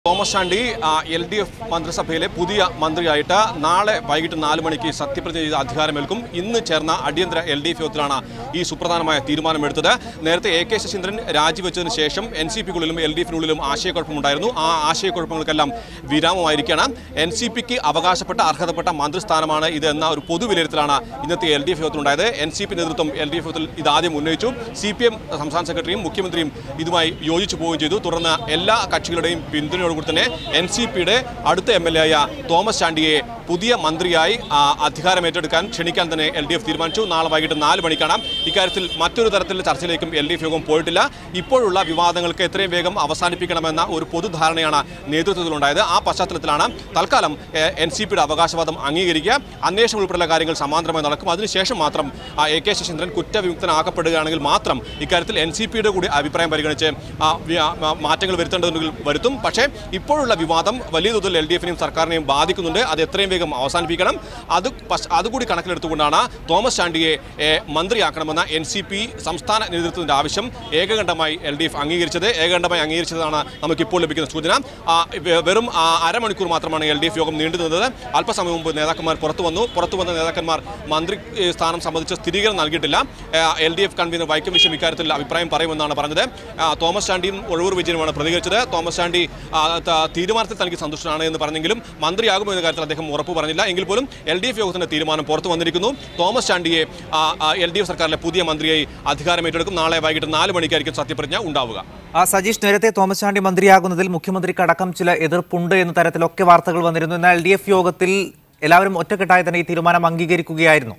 Thomas Chandy LDF മന്ത്രിസഭയിലെ പുതിയ മന്ത്രിയായിട്ട് നാളെ വൈകിട്ട് 4 മണിക്ക് സത്യപ്രതിജ്ഞ ചെയ്ത് അധികാരമേൽക്കും. ഇന്ന് ചേർന്ന അടിയന്തര LDF യോഗത്തിലാണ് ഈ സുപ്രധാനമായ തീരുമാനമെടുത്തത്. നേരത്തെ AK ശശീന്ദ്രൻ രാജിവെച്ചതിന് ശേഷം NCPക്കുള്ളിലും LDFിനുള്ളിലും ആശയക്കുഴപ്പമുണ്ടായിരുന്നു. ആ ആശയക്കുഴപ്പങ്ങൾക്കെല്ലാം വിരാമമായിരിക്കുകയാണ്. NCPക്ക് അവകാശപ്പെട്ട അർഹതപ്പെട്ട മന്ത്രിസ്ഥാനമാണ് ഇതെന്ന ഒരു പൊതുവിലയിരുത്തലാണ് ഇന്നത്തെ LDF യോഗത്തിലുണ്ടായത്. NCP നേതൃത്വം LDF യോഗത്തിൽ ഇതാദ്യം ഉന്നയിച്ചു. CPM സംസ്ഥാന സെക്രട്ടറിയും മുഖ്യമന്ത്രിയും ഇതുമായി യോജിച്ചു പോവുകയും ചെയ്തു. തുടർന്ന് എല്ലാ കക്ഷികളുടെയും പിന്തുണയോടുകൂടി തന്നെ NCPയുടെ അടുത്ത MLA ആയ തോമസ് ചാണ്ടിയെ പുതിയ മന്ത്രിയായി അധികാരമേറ്റെടുക്കാൻ ക്ഷണിക്കാൻ തന്നെ LDF തീരുമാനിച്ചു. നാളെ വൈകിട്ട് 4 മണിക്കാണ്. ഇക്കാര്യത്തിൽ മറ്റൊരു തരത്തിലുള്ള ചർച്ചയിലേക്കും LDF യോഗം പോയിട്ടില്ല. ഇപ്പോഴുള്ള വിവാദങ്ങൾക്ക് എത്രയും വേഗം അവസാനിപ്പിക്കണമെന്ന ഒരു പൊതുധാരണയാണ് നേതൃത്വത്തിലുണ്ടായത്. ആ പശ്ചാത്തലത്തിലാണ് തൽക്കാലം NCPയുടെ അവകാശവാദം അംഗീകരിക്കുക. അന്വേഷണം ഉൾപ്പെടെയുള്ള കാര്യങ്ങൾ സമാന്തരമായി നടക്കും. അതിനുശേഷം മാത്രം AK ശശീന്ദ്രൻ കുറ്റവിമുക്തനാക്കപ്പെടുകയാണെങ്കിൽ മാത്രം ഇക്കാര്യത്തിൽ NCPയുടെ കൂടി അഭിപ്രായം പരിഗണിച്ച് മാറ്റങ്ങൾ വരുത്തേണ്ടതുണ്ടെങ്കിൽ വരുത്തും. പക്ഷേ ഇപ്പോഴുള്ള വിവാദം വലിയ തോതിൽ LDFനെയും സർക്കാരിനെയും ബാധിക്കുന്നുണ്ട്. അത് എത്രയും വേഗം അവസാനിപ്പിക്കണം. അതുകൂടി കണക്കിലെടുത്തുകൊണ്ടാണ് തോമസ് ചാണ്ടിയെ മന്ത്രിയാക്കണമെന്ന NCP സംസ്ഥാന നേതൃത്വത്തിൻ്റെ ആവശ്യം ഏകകണ്ഠമായി LDF അംഗീകരിച്ചത്. ഏകകണ്ഠമായി അംഗീകരിച്ചതാണ് നമുക്കിപ്പോൾ ലഭിക്കുന്ന സൂചന. വെറും അരമണിക്കൂർ മാത്രമാണ് LDF യോഗം നീണ്ടുനിന്നത്. അല്പസമയം മുമ്പ് നേതാക്കന്മാർ പുറത്തു വന്ന നേതാക്കന്മാർ മന്ത്രി സ്ഥാനം സംബന്ധിച്ച് സ്ഥിരീകരണം നൽകിയിട്ടില്ല. LDF കൺവീനർ വൈക്കം വിശ്വം ഇക്കാര്യത്തിൽ അഭിപ്രായം പറയുമെന്നാണ് പറഞ്ഞത്. തോമസ് ചാണ്ടിയും ഒഴവൂർ വിജയനുമാണ് പ്രതികരിച്ചത്. തോമസ് ചാണ്ടി തീരുമാനത്തിൽ തനിക്ക് സന്തുഷ്ടനാണ് എന്ന് പറഞ്ഞെങ്കിലും മന്ത്രിയാകുമോ എന്ന കാര്യത്തിൽ അദ്ദേഹം ഉറപ്പ് പറഞ്ഞില്ല. എങ്കിൽ പോലും LDF യോഗത്തിന്റെ തീരുമാനം പുറത്തു വന്നിരിക്കുന്നു. തോമസ് ചാണ്ടിയെ LDF സർക്കാരിലെ പുതിയ മന്ത്രിയായി അധികാരമേറ്റെടുക്കും. നാളെ വൈകിട്ട് 4 മണിക്കായിരിക്കും സത്യപ്രതിജ്ഞ ഉണ്ടാവുക. സജീഷ്, നേരത്തെ തോമസ് ചാണ്ടി മന്ത്രിയാകുന്നതിൽ മുഖ്യമന്ത്രിക്ക് അടക്കം ചില എതിർപ്പുണ്ട് എന്ന തരത്തിലൊക്കെ വാർത്തകൾ വന്നിരുന്നു. എന്നാൽ LDF യോഗത്തിൽ എല്ലാവരും ഒറ്റക്കെട്ടായി തന്നെ ഈ തീരുമാനം അംഗീകരിക്കുകയായിരുന്നു.